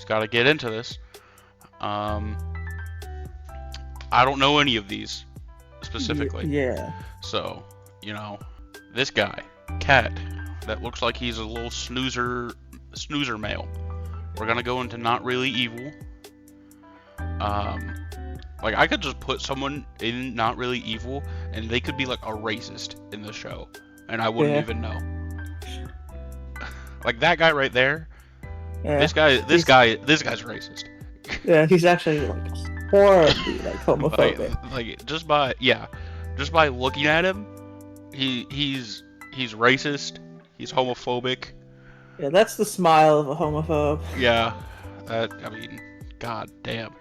just got to get into this. Um, I don't know any of these specifically. Yeah. So, this guy, Cat, that looks like he's a little snoozer male. We're gonna go into not really evil. Um, like I could just put someone in not really evil, and they could be like a racist in the show, and I wouldn't Yeah. even know. Like that guy right there. Yeah. This guy's racist. Yeah, he's actually like horribly like homophobic. like just by looking at him, he's racist. He's homophobic. Yeah, that's the smile of a homophobe. Yeah, I mean, god damn.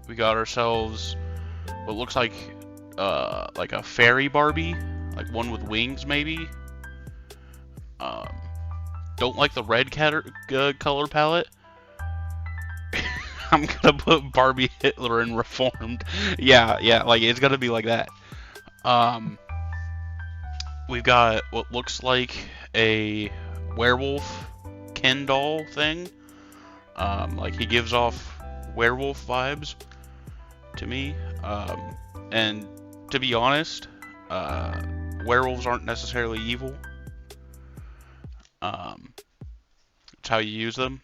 We got ourselves what looks like a fairy Barbie, like one with wings maybe. Don't like the red color palette. I'm gonna put Barbie, Hitler, and Reformed. Yeah, like it's gonna be like that. We've got what looks like a werewolf Ken doll thing. Like he gives off werewolf vibes to me. And to be honest, werewolves aren't necessarily evil. It's how you use them.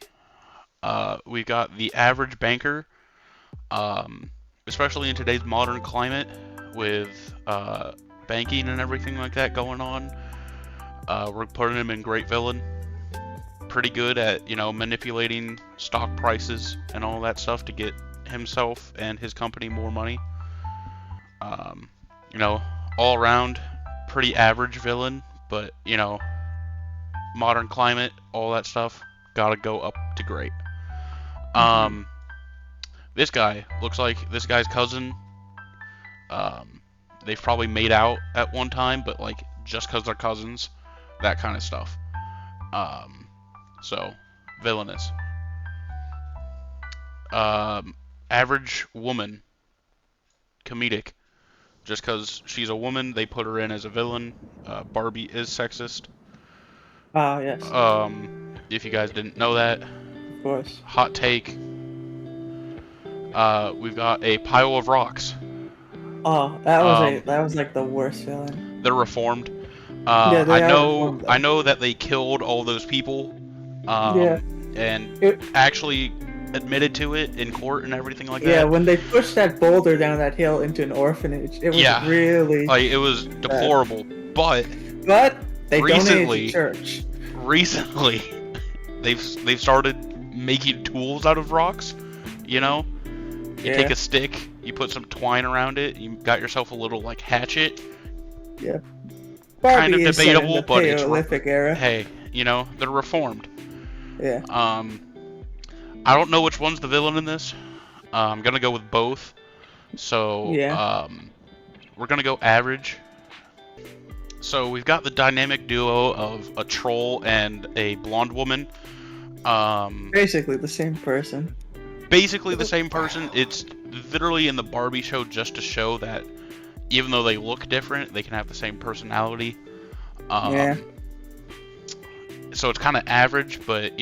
We got the average banker, especially in today's modern climate with banking and everything like that going on. We're putting him in great villain. Pretty good at, manipulating stock prices and all that stuff to get himself and his company more money. All around, pretty average villain, but, modern climate, all that stuff, gotta go up to great. This guy looks like this guy's cousin. They've probably made out at one time, but like just because they're cousins, that kind of stuff. So villainous. Average woman, comedic. Just because she's a woman, they put her in as a villain. Barbie is sexist. Ah, yes. If you guys didn't know that, Of course. hot take. We've got a pile of rocks. Oh, that was like the worst villain. They're reformed. Yeah, they I are know. reformed, though. I know that they killed all those people. Yeah. And actually admitted to it in court and everything like Yeah, that. when they pushed that boulder down that hill into an orphanage, it was really like it was deplorable. But they recently, donated to church. Recently, they've started making tools out of rocks. You take a stick, you put some twine around it, you got yourself a little like hatchet. Yeah. Kind Barbie of is set in debatable, the but it's Paleolithic era. Hey, they're reformed. Yeah. I don't know which one's the villain in this. I'm gonna go with both. So Yeah. we're gonna go average. So we've got the dynamic duo of a troll and a blonde woman. Basically the same person. Basically the same person. It's literally in the Barbie show just to show that even though they look different, they can have the same personality. Yeah. So it's kind of average, but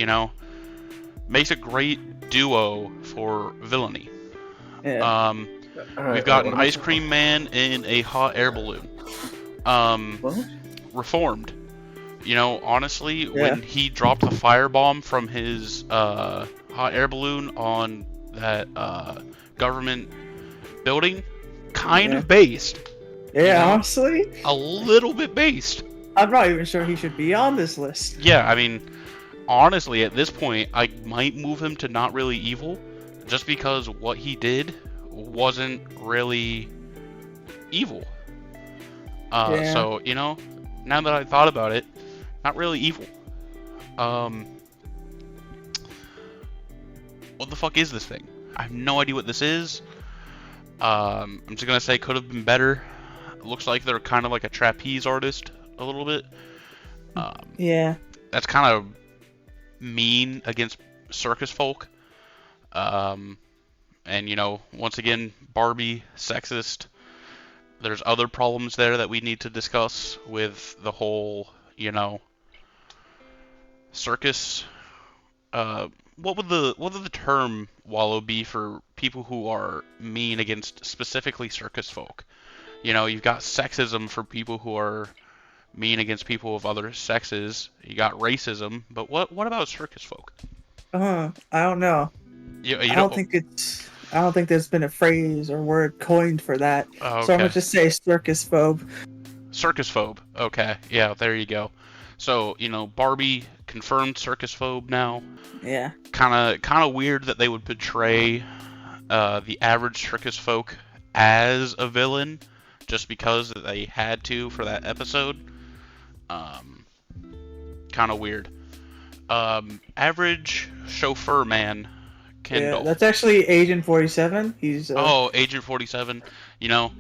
makes a great duo for villainy. Yeah. We've got an ice cream man and a hot air balloon. What? Reformed. Honestly, when he dropped the firebomb from his hot air balloon on that government building, kind of based. Yeah, honestly, a little bit based. I'm not even sure he should be on this list. Yeah, I mean, honestly, at this point, I might move him to not really evil, just because what he did wasn't really evil. So, now that I thought about it, not really evil. What the fuck is this thing? I have no idea what this is. I'm just gonna say could have been better. It looks like they're kind of like a trapeze artist a little bit. Yeah. That's kind of mean against circus folk. And once again, Barbie, sexist. There's other problems there that we need to discuss with the whole, circus what would the term wallow be for people who are mean against specifically circus folk? You know, you've got sexism for people who are mean against people of other sexes. You got racism, but what about circus folk? I don't know. You don't. I don't think there's been a phrase or word coined for that. Oh, So I'm gonna okay. just say circus phobe. Circus phobe. Okay, yeah, there you go. So Barbie confirmed circus phobe now. Yeah. Kind of weird that they would portray the average circus folk as a villain just because they had to for that episode. Um, Kind of weird. Average chauffeur man, Yeah, Kendall. that's actually Agent 47. Oh, Agent 47. You know,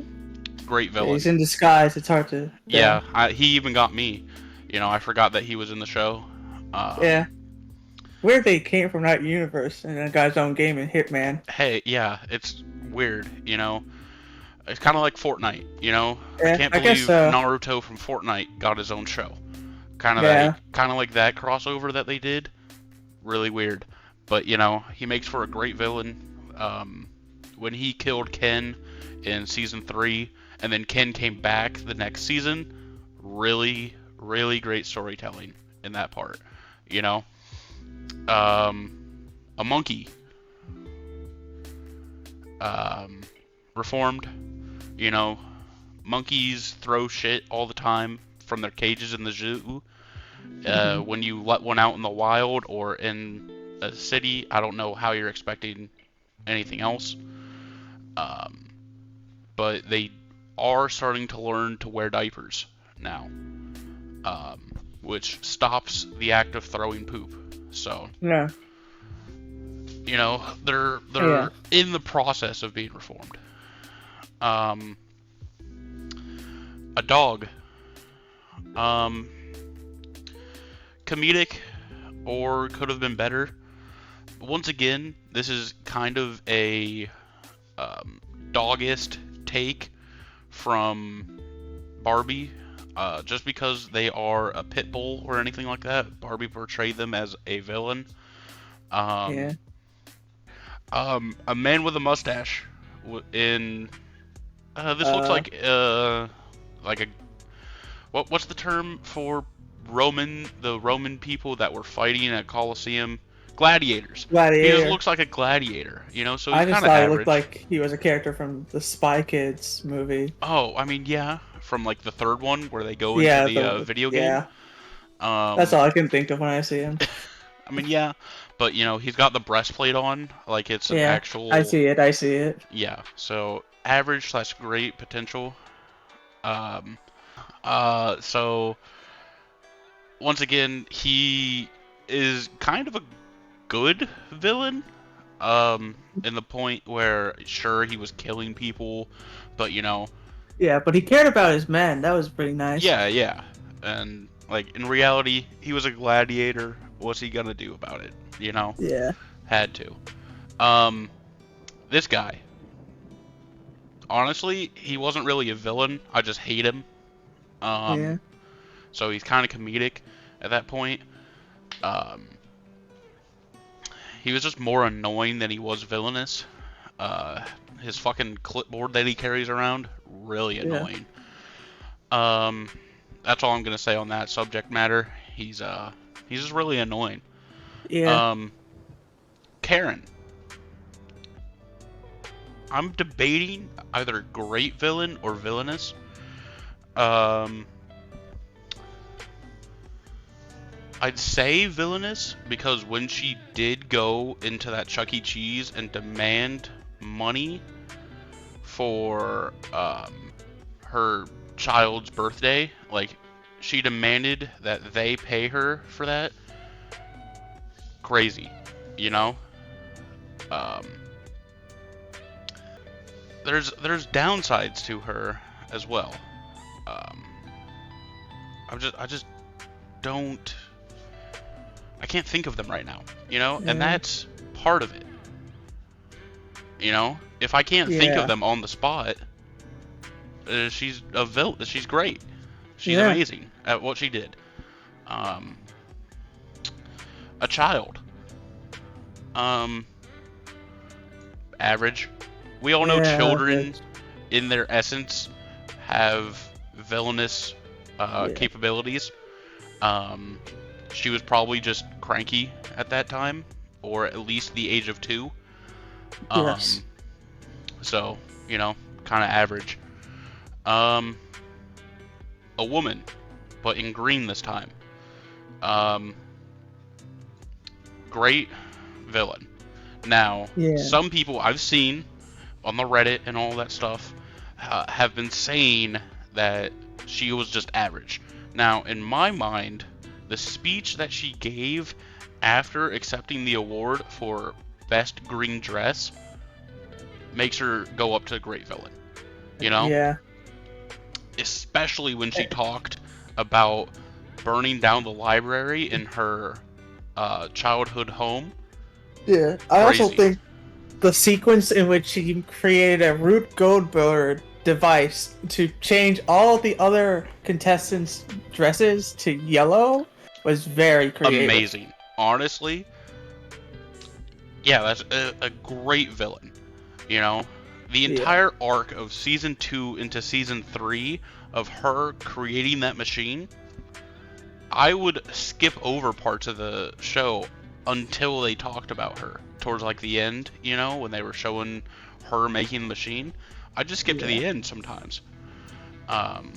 great Yeah, he's villain. in disguise. It's hard to Yeah, tell. he even got me. I forgot that he was in the show. Yeah. Where they came from that universe and then got his own game in Hitman. Hey, yeah, it's weird. It's kind of like Fortnite. I Yeah, can't I guess believe so. Naruto from Fortnite got his own show. Yeah. Kind of like that crossover that they did. Really weird, but he makes for a great villain. When he killed Ken in season 3, and then Ken came back the next season, really, really great storytelling in that part. You know, a monkey, um, reformed. You know, Monkeys throw shit all the time from their cages in the zoo. When you let one out in the wild or in a city, I don't know how you're expecting anything else. Um, but they are starting to learn to wear diapers now, which stops the act of throwing poop. So, Yeah. they're Yeah. in the process of being reformed. Um, a dog. Um, Comedic or could have been better. Once again, this is kind of a doggist take from Barbie. Just because they are a pit bull or anything like that, Barbie portrayed them as a villain. Yeah. Um, a man with a mustache in this looks Uh, like a what's the term for the Roman people that were fighting at Colosseum? Gladiators. He just Gladiator. looks like a gladiator, so he's I just kind of thought he looked average. like he was a character from the Spy Kids movie. Oh, I mean, yeah, from like the third one where they go into Yeah, the the video game. yeah. That's Um, all I can think of when I see him. I mean, yeah, but he's got the breastplate on, like it's an Yeah, I actual, see it. I see it. yeah. So average slash great potential. Um, so once again, he is kind of a good villain. In the point where sure he was killing people, but Yeah, but he cared about his men. That was pretty nice. yeah, yeah, and like in reality, he was a gladiator. What's he gonna do about it? Yeah. Had to. Um, this guy, honestly, he wasn't really a villain. I just hate him. Um, Yeah. so he's kind of comedic at that point. Um, he was just more annoying than he was villainous. Uh, his fucking clipboard that he carries around, really Yeah. annoying. Um, that's all I'm gonna say on that subject matter. He's just really annoying. Yeah. Um, Karen. I'm debating either great villain or villainous. Um, I'd say villainous because when she did go into that Chuck E. Cheese and demand money for her child's birthday, like she demanded that they pay her for that. Crazy, you know. Um, there's downsides to her as well. Um, I just don't. I can't think of them right now, and Yeah. that's part of it. If I can't think of Yeah. them on the spot, she's a villain. She's great. She's Yeah. amazing at what she did. Um, a child. Um, average. We all know Yeah, children, average. in their essence, have villainous Yeah. capabilities. Um, she was probably just cranky at that time, or at least the age of 2. Um, Yes. so, kind of average. Um, a woman, but in green this time. Um, great villain. Now, Yeah. some people I've seen on the Reddit and all that stuff have been saying that she was just average. Now, in my mind, the speech that she gave after accepting the award for Best Green Dress makes her go up to great villain. You know? Yeah. Especially when she talked about burning down the library in her childhood home. Yeah. I also Crazy. think the sequence in which he created a Rube Goldberg device to change all of the other contestants' dresses to yellow was very creative. Amazing. Honestly, yeah, that's a great villain. You know, the Yeah. entire arc of season 2 into season 3 of her creating that machine, I would skip over parts of the show until they talked about her towards like the end, when they were showing her making the machine. I just skip to Yeah. the end sometimes, um,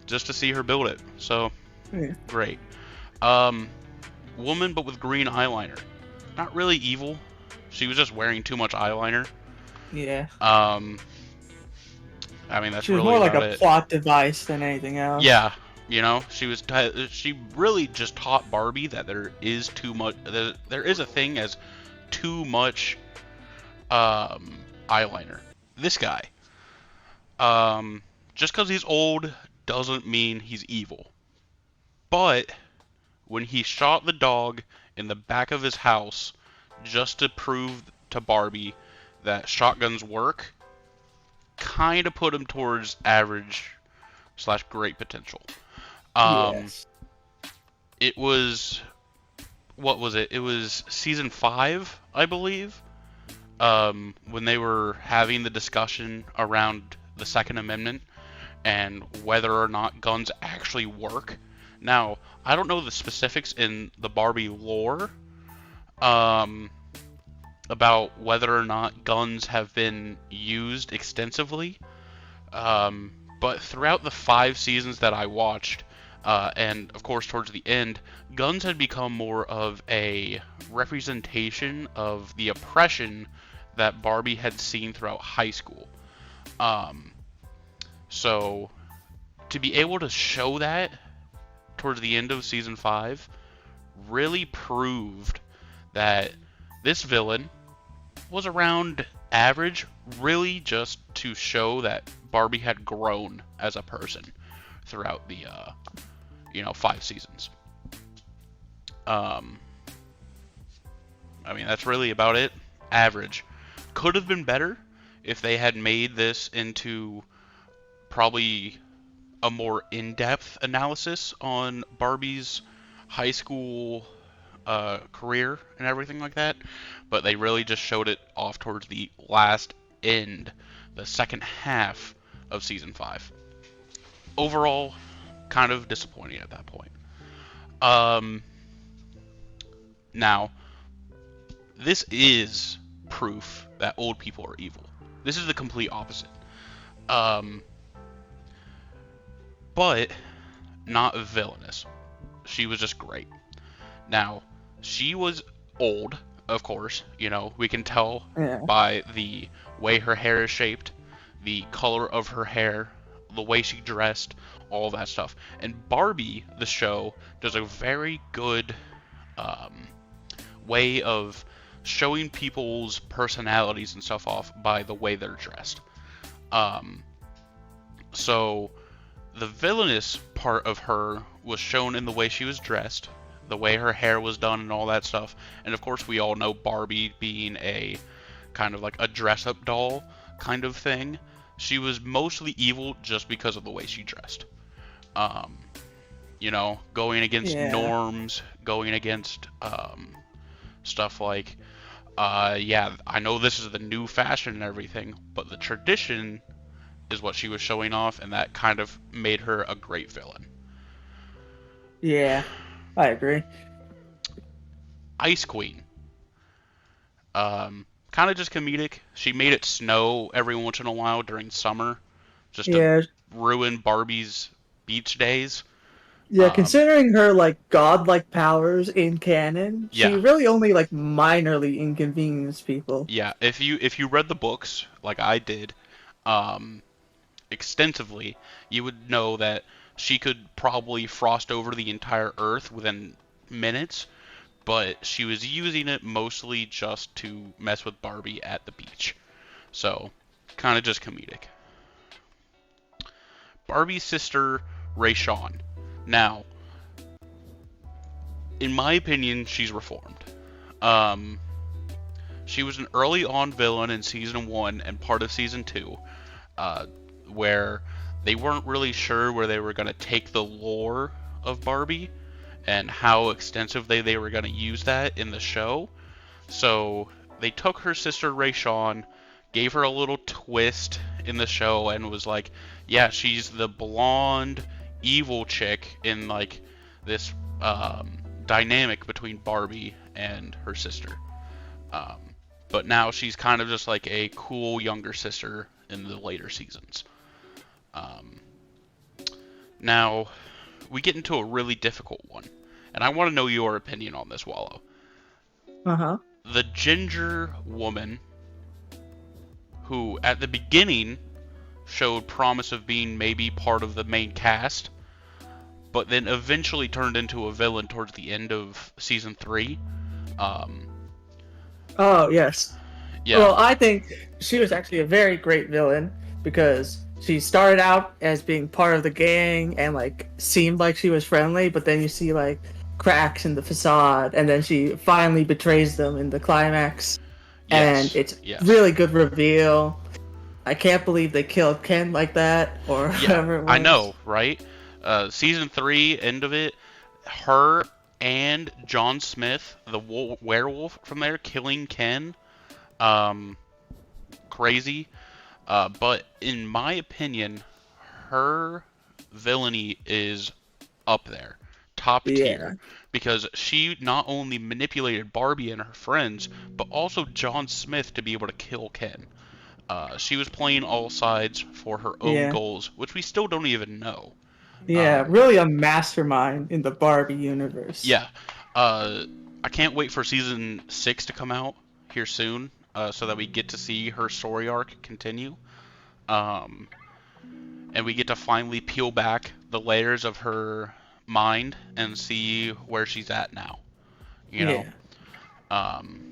just to see her build it. So Yeah. great. Um, woman, but with green eyeliner. Not really evil. She was just wearing too much eyeliner. Yeah. Um, I mean, that's She was really more like about a it. plot device than anything else. Yeah, she really just taught Barbie that there is too much. There is a thing as too much eyeliner. This guy, just because he's old doesn't mean he's evil. But when he shot the dog in the back of his house just to prove to Barbie that shotguns work, kind of put him towards average slash great potential. Um, Yes. it was what was it? It was season 5, I believe. When they were having the discussion around the Second Amendment and whether or not guns actually work. Now, I don't know the specifics in the Barbie lore, um, about whether or not guns have been used extensively. Um, but throughout the 5 seasons that I watched, and of course towards the end, guns had become more of a representation of the oppression that Barbie had seen throughout high school. Um, so to be able to show that towards the end of season 5 really proved that this villain was around average, really just to show that Barbie had grown as a person throughout the 5 seasons. Um, I mean, that's really about it. Average. Could have been better if they had made this into probably a more in-depth analysis on Barbie's high school career and everything like that, but they really just showed it off towards the last end, the second half of season 5. Overall, kind of disappointing at that point. Um, Now, this is proof that old people are evil. This is the complete opposite. Um, but not villainous. She was just great. Now, she was old, of course. We can tell Yeah. by the way her hair is shaped, the color of her hair, the way she dressed, all that stuff. And Barbie, the show, does a very good um, way of showing people's personalities and stuff off by the way they're dressed. Um, so the villainous part of her was shown in the way she was dressed, the way her hair was done, and all that stuff. And of course, we all know Barbie being a kind of like a dress-up doll kind of thing. She was mostly evil just because of the way she dressed. Um, going against Yeah. norms, going against stuff like Yeah, I know this is the new fashion and everything, but the tradition is what she was showing off, and that kind of made her a great villain. Yeah, I agree. Ice Queen. Kind of just comedic. She made it snow every once in a while during summer, just to Yeah, ruin Barbie's beach days. yeah. Um, Considering her like godlike powers in canon, she yeah, really only like minorly inconvenienced people. yeah. If you read the books like I did, um, extensively, you would know that she could probably frost over the entire Earth within minutes, but she was using it mostly just to mess with Barbie at the beach. So, kind of just comedic. Barbie's sister, Rayshawn. Now, in my opinion, she's reformed. Um, she was an early on villain in season one and part of season two, uh, where they weren't really sure where they were going to take the lore of Barbie and how extensive they were going to use that in the show. So they took her sister Rayshawn, gave her a little twist in the show, and was like, yeah, she's the blonde evil chick in like this dynamic between Barbie and her sister. Um, but now she's kind of just like a cool younger sister in the later seasons. Um, Now we get into a really difficult one, and I want to know your opinion on this, Wallow. Uh-huh. The ginger woman who at the beginning showed promise of being maybe part of the main cast, but then eventually turned into a villain towards the end of season three. Um, Oh, yes. yeah, Well, I think she was actually a very great villain because she started out as being part of the gang and like seemed like she was friendly, but then you see like cracks in the facade, and then she finally betrays them in the climax, and yes, it's yes, really good reveal. I can't believe they killed Ken like that, or yeah. whatever it I was. know, right? Season three, end of it, her and John Smith, the werewolf from there, killing Ken. Um, Crazy. But in my opinion, her villainy is up there, top Yeah, tier, because she not only manipulated Barbie and her friends, but also John Smith to be able to kill Ken. She was playing all sides for her own yeah, goals, which we still don't even know. yeah. Um, Really a mastermind in the Barbie universe. yeah, uh, I can't wait for season six to come out here soon, so that we get to see her story arc continue. Um, and we get to finally peel back the layers of her mind and see where she's at now. You know, Yeah, um,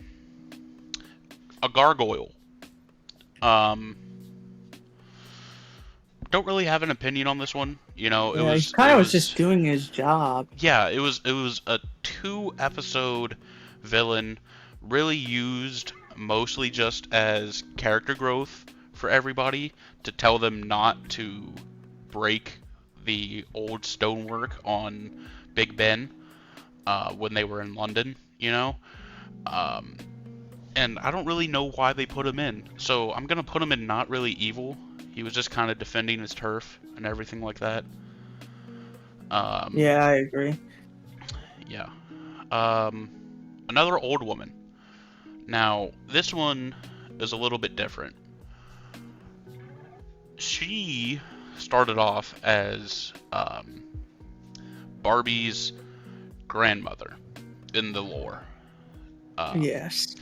a gargoyle. Um, don't really have an opinion on this one. You know, it yeah. He was kind it of was just was doing his job. yeah, it was a 2 episode villain, really used mostly just as character growth for everybody to tell them not to break the old stonework on Big Ben when they were in London, you know. Um, and I don't really know why they put him in, so I'm gonna put him in not really evil. He was just kind of defending his turf and everything like that. Um, Yeah, I agree. yeah. Um, Another old woman. Now, this one is a little bit different. She started off as Barbie's grandmother in the lore. Um, Yes.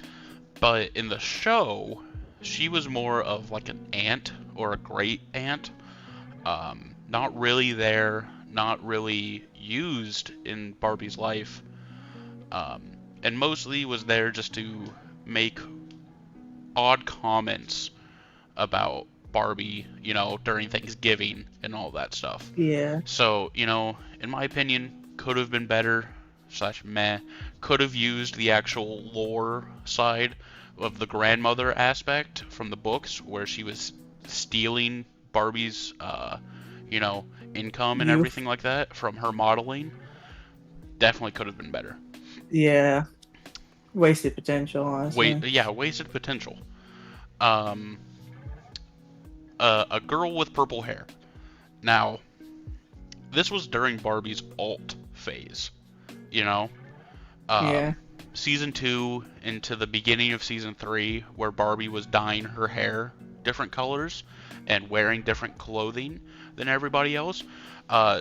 but in the show, she was more of like an aunt or a great aunt. Not really there, not really used in Barbie's life, um, and mostly was there just to make odd comments about Barbie, during Thanksgiving and all that stuff. Yeah. So, in my opinion, could have been better, slash meh. Could have used the actual lore side of the grandmother aspect from the books where she was stealing Barbie's, you know, income and Youth. everything like that from her modeling. Definitely could have been better. Yeah. Wasted potential, honestly. Yeah, wasted potential. Um, a girl with purple hair. Now, this was during Barbie's alt phase. You know, Yeah. um, season 2 into the beginning of season 3, where Barbie was dyeing her hair different colors and wearing different clothing than everybody else.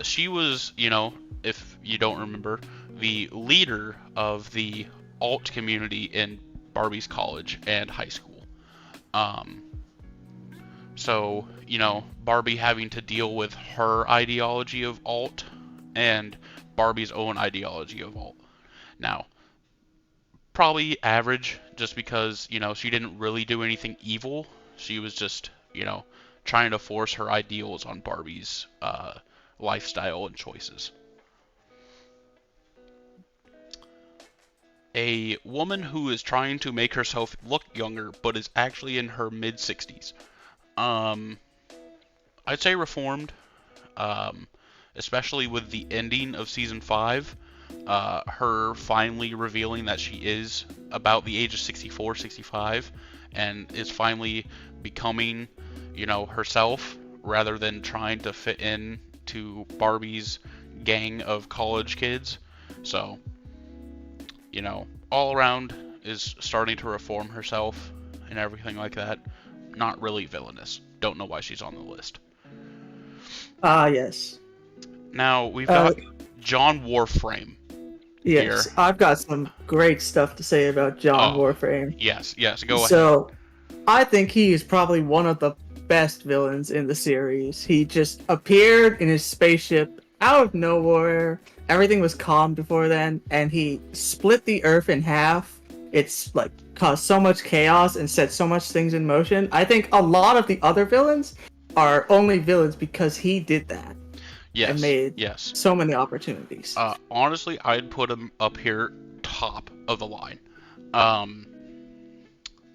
She was, if you don't remember, the leader of the alt community in Barbie's college and high school. Um, so, Barbie having to deal with her ideology of alt and Barbie's own ideology of alt. Now, probably average just because, she didn't really do anything evil. She was just, trying to force her ideals on Barbie's lifestyle and choices. A woman who is trying to make herself look younger but is actually in her mid 60s. Um, I'd say reformed, um, especially with the ending of season 5. Her finally revealing that she is about the age of 64, 65, and is finally becoming, herself rather than trying to fit in to Barbie's gang of college kids. So, all around is starting to reform herself and everything like that. Not really villainous. Don't know why she's on the list. Ah, yes. Now we've Uh, got John Warframe here. yes. I've got some great stuff to say about John Oh, Warframe. yes, go ahead. So, I think he is probably one of the best villains in the series. He just appeared in his spaceship out of nowhere. Everything was calm before then, and he split the Earth in half. It's like caused so much chaos and set so much things in motion. I think a lot of the other villains are only villains because he did that and Yes, made yes. so many opportunities. Honestly, I'd put him up here top of the line. Um,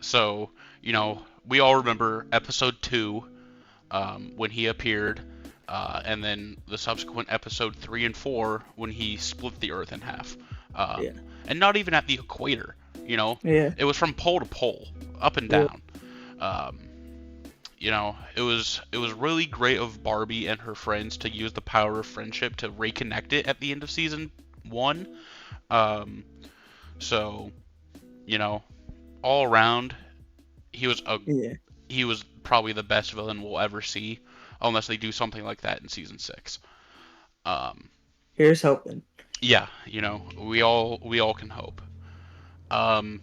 so, we all remember episode 2, when he appeared, and then the subsequent episode 3 and 4 when he split the Earth in half. Yeah. And not even at the equator, Yeah. it was from pole to pole, up and Yeah. down. Um, it was really great of Barbie and her friends to use the power of friendship to reconnect it at the end of season 1. Um, so, all around, he was Yeah. he was probably the best villain we'll ever see, unless they do something like that in season 6. Um, Here's hoping. yeah, we all can hope. Um,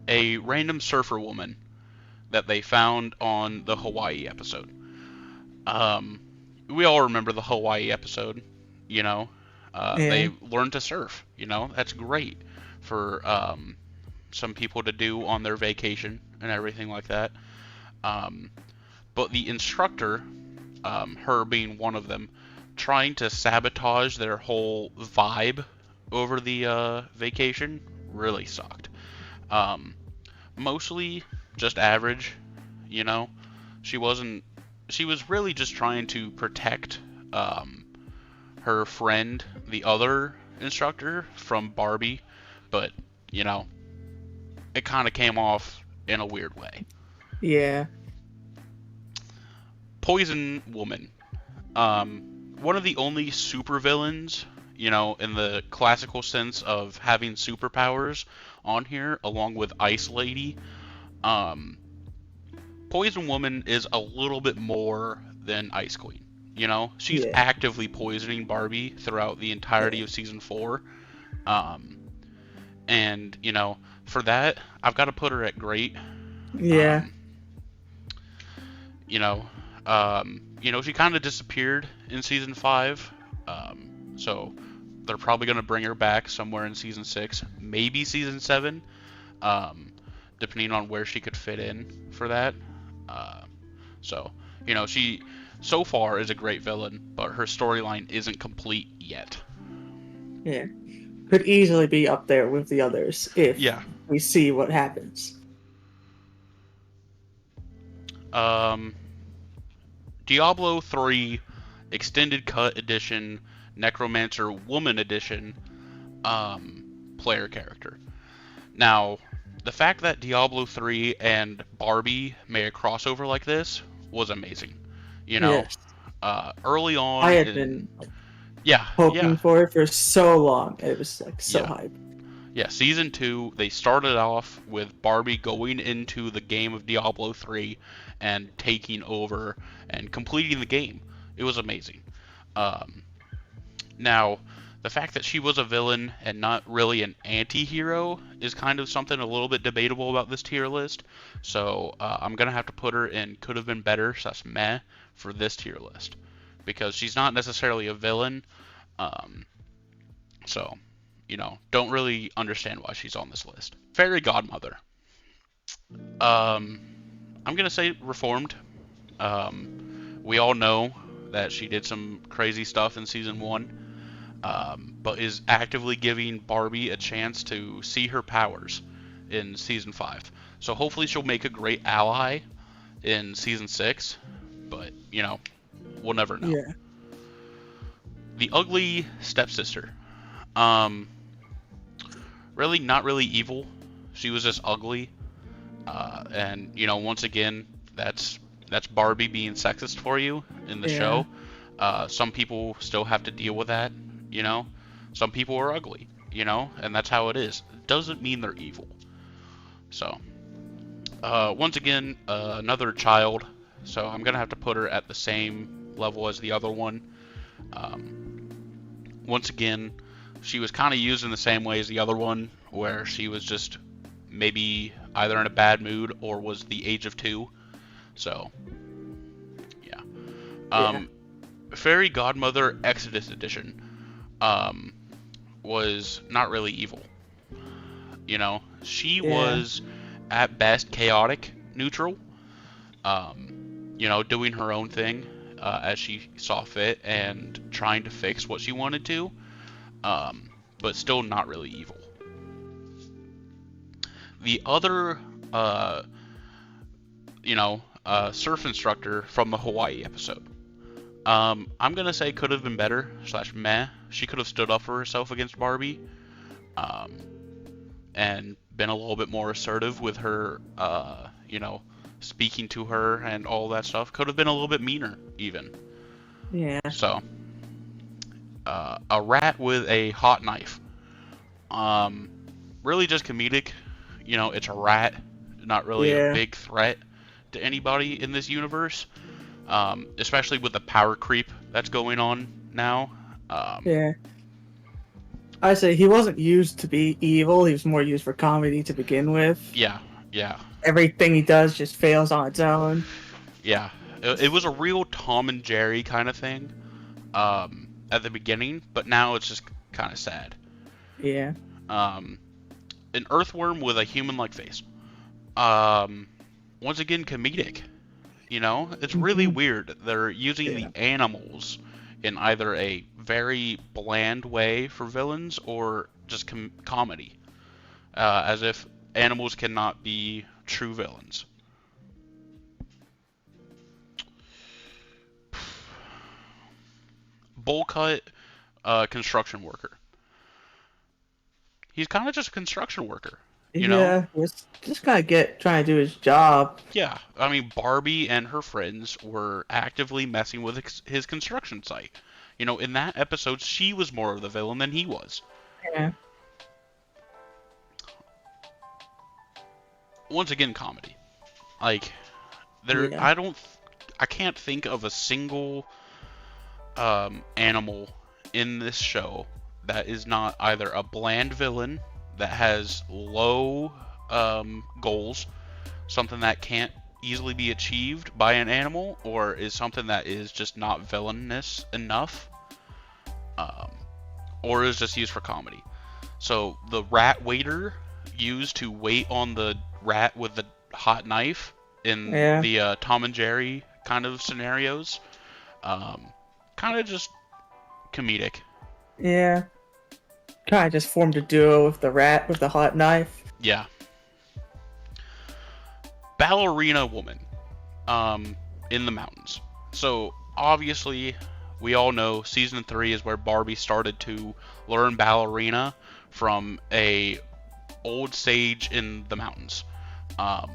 a random surfer woman that they found on the Hawaii episode. Um, we all remember the Hawaii episode. You know, Yeah. they learned to surf. That's great for some people to do on their vacation and everything like that. Um, but the instructor, her being one of them, trying to sabotage their whole vibe over the vacation really sucked. Um, Mostly just average, you know. She wasn't. She was really just trying to protect her friend, the other instructor, from Barbie, but you know, it kind of came off in a weird way. Yeah. Poison Woman. One of the only supervillains, in the classical sense of having superpowers on here, along with Ice Lady. Um, Poison Woman is a little bit more than Ice Queen. She's Yeah. actively poisoning Barbie throughout the entirety Yeah. of season 4. Um, and, for that, I've got to put her at great. Yeah. Um, you know, she kind of disappeared in season 5. So they're probably going to bring her back somewhere in season 6, maybe season 7, depending on where she could fit in for that. So, she so far is a great villain, but her storyline isn't complete yet. Yeah. Could easily be up there with the others if Yeah. we see what happens. Diablo 3 Extended Cut Edition Necromancer Woman Edition player character. Now, the fact that Diablo 3 and Barbie made a crossover like this was amazing. You know, Yes. early I on had in, been yeah, hoping yeah, for it for so long. It was like so yeah, hype. yeah. Season 2, they started off with Barbie going into the game of Diablo 3 and taking over and completing the game. It was amazing. Um, Now, the fact that she was a villain and not really an anti-hero is kind of something a little bit debatable about this tier list. So I'm gonna have to put her in could have been better / meh for this tier list because she's not necessarily a villain. Um, so don't really understand why she's on this list. Fairy Godmother. Um, I'm gonna say reformed. We all know that she did some crazy stuff in season 1. But is actively giving Barbie a chance to see her powers in season 5. So hopefully she'll make a great ally in season 6, but we'll never know. Yeah. The ugly stepsister. Um, really not really evil. She was just ugly, and once again, that's Barbie being sexist for you in the Yeah. show. Some people still have to deal with that, you know. Some people are ugly, and that's how it is. It doesn't mean they're evil. So, once again, another child. So I'm gonna have to put her at the same level as the other one. Um, Once again, she was kind of used in the same way as the other one, where she was just maybe either in a bad mood or was the age of 2. So, yeah. Yeah. Um, Fairy Godmother Exodus Edition um, was not really evil. She Yeah. was at best chaotic, neutral. Doing her own thing as she saw fit and trying to fix what she wanted to, but still not really evil. The other, uh, surf instructor from the Hawaii episode. I'm gonna say could have been better / meh. She could have stood up for herself against Barbie, um, and been a little bit more assertive with her, speaking to her and all that stuff. Could have been a little bit meaner even. Yeah. So, a rat with a hot knife. Um, Really just comedic. It's a rat, not really a Yeah. big threat to anybody in this universe. Especially with the power creep that's going on now. Yeah. I say he wasn't used to be evil. He was more used for comedy to begin with. Yeah, yeah, Everything he does just fails on its own. yeah. It was a real Tom and Jerry kind of thing at the beginning, but now it's just kind of sad. Yeah. Um, an earthworm with a human-like face. Um, Once again, comedic. It's really Mhm. weird. They're using the Yeah. animals in either a very bland way for villains or just comedy, as if animals cannot be true villains. Bowl cut construction worker. He's kind of just a construction worker, you know? Yeah. Was just kind of trying to do his job. Yeah, I mean, Barbie and her friends were actively messing with his construction site. In that episode, she was more of the villain than he was. Yeah. Once again, comedy. Like, Yeah. I can't think of a single animal in this show that is not either a bland villain that has low goals, something that can't easily be achieved by an animal, or is something that is just not villainous enough, um, or is just used for comedy. So the rat waiter used to wait on the rat with the hot knife in Yeah. the Tom and Jerry kind of scenarios, um, kind of just comedic. Yeah. Kind of just formed a duo with the rat with the hot knife. Yeah. Ballerina woman, in the mountains. So obviously, we all know season 3 is where Barbie started to learn ballerina from a old sage in the mountains. Um,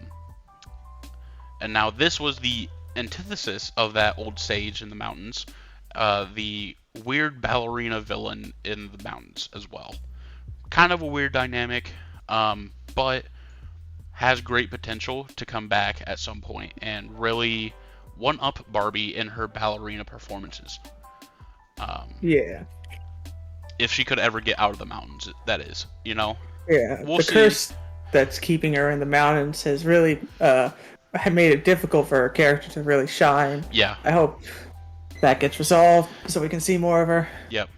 and now this was the antithesis of that old sage in the mountains, the weird ballerina villain in the mountains as well. Kind of a weird dynamic, but has great potential to come back at some point and really one up Barbie in her ballerina performances. Yeah. If she could ever get out of the mountains, that is, Yeah. We'll The see. curse that's keeping her in the mountains has really made it difficult for her character to really shine. Yeah. I hope that gets resolved so we can see more of her. Yep.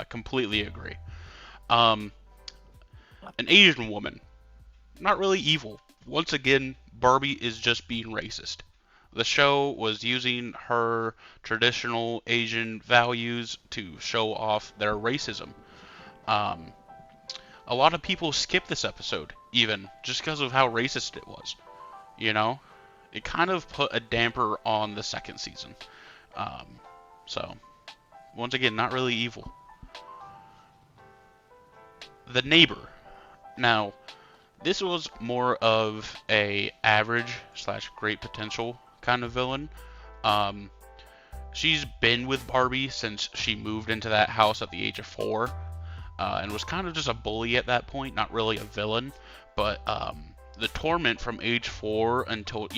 Completely agree. Um, an Asian woman, not really evil. Once again, Barbie is just being racist. The show was using her traditional Asian values to show off their racism. Um, a lot of people skip this episode, even, just because of how racist it was. It kind of put a damper on the second season. So, once again, not really evil. The neighbor. Now, this was more of a average / great potential kind of villain. She's been with Barbie since she moved into that house at the age of 4, and was kind of just a bully at that point, not really a villain. But the torment from age 4 until,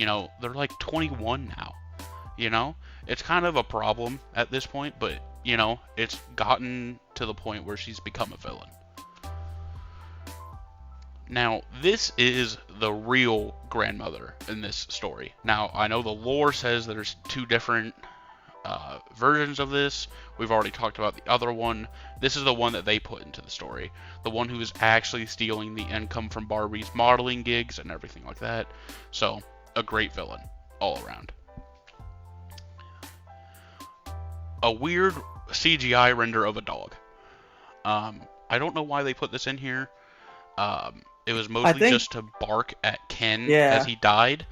they're like 21 now. It's kind of a problem at this point, but, it's gotten to the point where she's become a villain. Now, this is the real grandmother in this story. Now, I know the lore says there's 2 different versions of this. We've already talked about the other one. This is the one that they put into the story. The one who is actually stealing the income from Barbie's modeling gigs and everything like that. So, a great villain all around. A weird CGI render of a dog. I don't know why they put this in here. It was mostly just to bark at Ken as he died.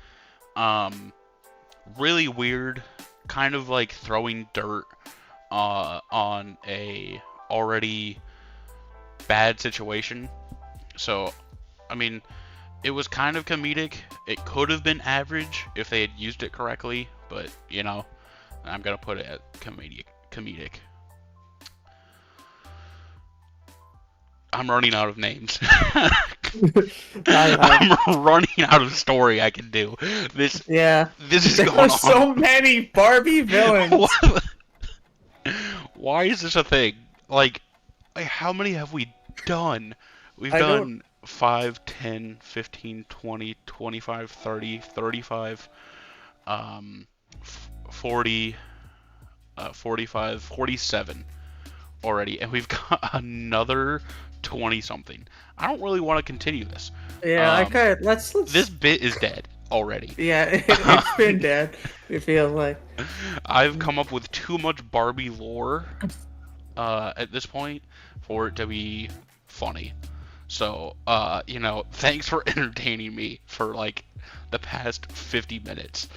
Really weird. Kind of like throwing dirt on a already bad situation. So, I mean, it was kind of comedic. It could have been average if they had used it correctly, but, I'm going to put it at comedic. I'm running out of names. I'm running out of story I can do. This is there going are on. So many Barbie villains. Why is this a thing? Like, how many have we done? We've done 5, 10, 15, 20, 25, 30, 35, 40, 45, 47 already, and we've got another 20 something. I don't really want to continue this. Yeah, let's. This bit is dead already. Yeah, it's been dead. It feels like I've come up with too much Barbie lore at this point for it to be funny. So, thanks for entertaining me for like the past 50 minutes.